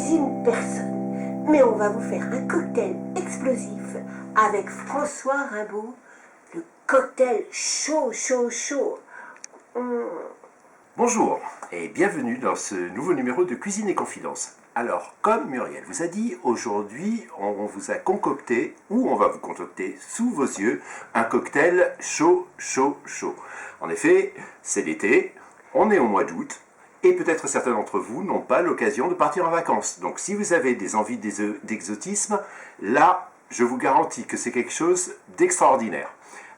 cuisine personne, mais on va vous faire un cocktail explosif avec François Rimbaud, le cocktail chaud, chaud, chaud. Bonjour et bienvenue dans ce nouveau numéro de Cuisine et Confidence. Alors, comme Muriel vous a dit, aujourd'hui on vous a concocté, ou on va vous concocter sous vos yeux, un cocktail chaud, chaud, chaud. En effet, c'est l'été, on est au mois d'août, et peut-être certains d'entre vous n'ont pas l'occasion de partir en vacances. Donc si vous avez des envies d'exotisme, là, je vous garantis que c'est quelque chose d'extraordinaire.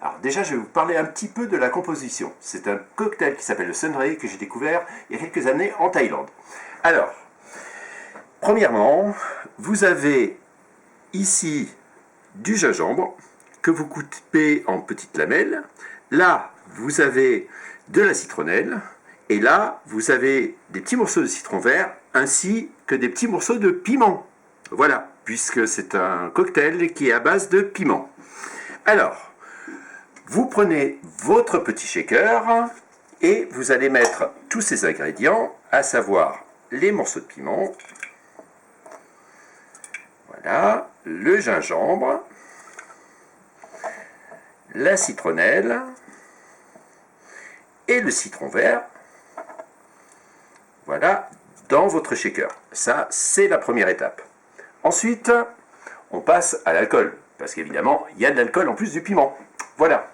Alors déjà, je vais vous parler un petit peu de la composition. C'est un cocktail qui s'appelle le Sunray que j'ai découvert il y a quelques années en Thaïlande. Alors, premièrement, vous avez ici du gingembre que vous coupez en petites lamelles. Là, vous avez de la citronnelle. Et là, vous avez des petits morceaux de citron vert ainsi que des petits morceaux de piment. Voilà, puisque c'est un cocktail qui est à base de piment. Alors, vous prenez votre petit shaker et vous allez mettre tous ces ingrédients, à savoir les morceaux de piment, voilà, le gingembre, la citronnelle et le citron vert. Voilà, dans votre shaker. Ça, c'est la première étape. Ensuite, on passe à l'alcool, parce qu'évidemment, il y a de l'alcool en plus du piment. Voilà.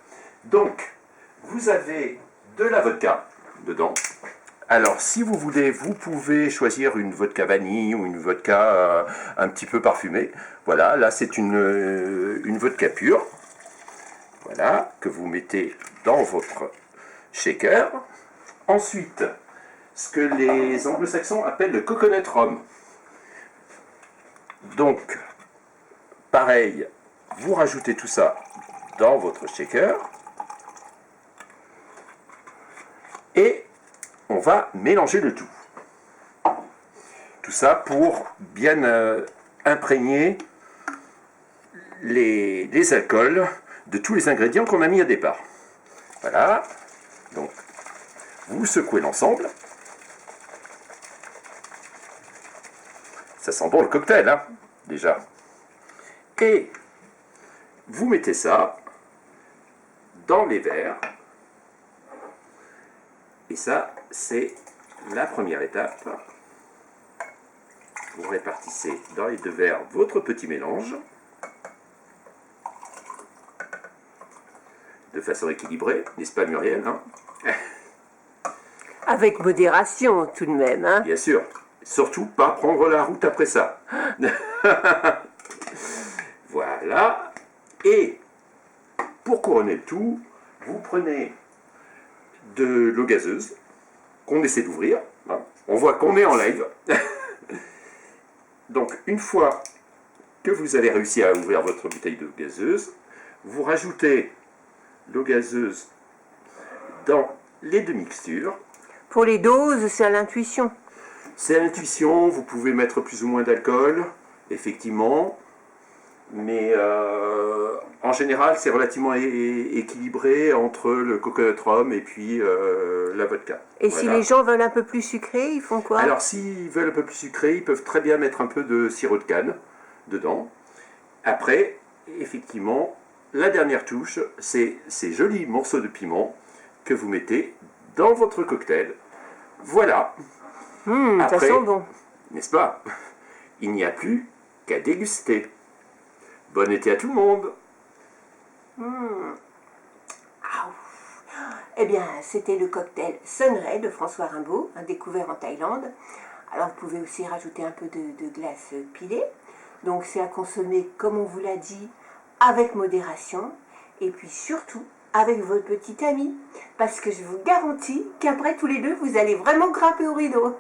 Donc, vous avez de la vodka dedans. Alors, si vous voulez, vous pouvez choisir une vodka vanille ou une vodka un petit peu parfumée. Voilà, là, c'est une vodka pure. Voilà, que vous mettez dans votre shaker. Ensuite, ce que les anglo-saxons appellent le coconut rum. Donc, pareil, vous rajoutez tout ça dans votre shaker et on va mélanger le tout. Tout ça pour bien imprégner les alcools de tous les ingrédients qu'on a mis au départ. Voilà, donc vous secouez l'ensemble. Ça sent bon le cocktail, hein, déjà. Et vous mettez ça dans les verres. Et ça, c'est la première étape. Vous répartissez dans les deux verres votre petit mélange. De façon équilibrée, n'est-ce pas Muriel, hein? Avec modération tout de même, hein. Bien sûr. Surtout pas prendre la route après ça. Voilà. Et pour couronner le tout, vous prenez de l'eau gazeuse qu'on essaie d'ouvrir. Hein. On voit qu'on est en live. Donc une fois que vous avez réussi à ouvrir votre bouteille d'eau gazeuse, vous rajoutez l'eau gazeuse dans les deux mixtures. Pour les doses, c'est à l'intuition. C'est à l'intuition, vous pouvez mettre plus ou moins d'alcool, effectivement, mais en général c'est relativement équilibré entre le coconut rum et puis la vodka. Et voilà. Si les gens veulent un peu plus sucré, ils font quoi? Alors s'ils veulent un peu plus sucré, ils peuvent très bien mettre un peu de sirop de canne dedans. Après, effectivement, la dernière touche, c'est ces jolis morceaux de piment que vous mettez dans votre cocktail. Voilà. Après, ça sent bon. N'est-ce pas? Il n'y a plus qu'à déguster. Bon été à tout le monde. Eh bien, c'était le cocktail Sunray de François Rimbaud, un découvert en Thaïlande. Alors, vous pouvez aussi rajouter un peu de glace pilée. Donc, c'est à consommer, comme on vous l'a dit, avec modération. Et puis, surtout, avec votre petit ami. Parce que je vous garantis qu'après, tous les deux, vous allez vraiment grimper au rideau.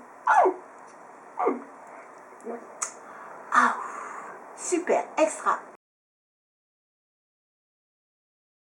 Super, extra.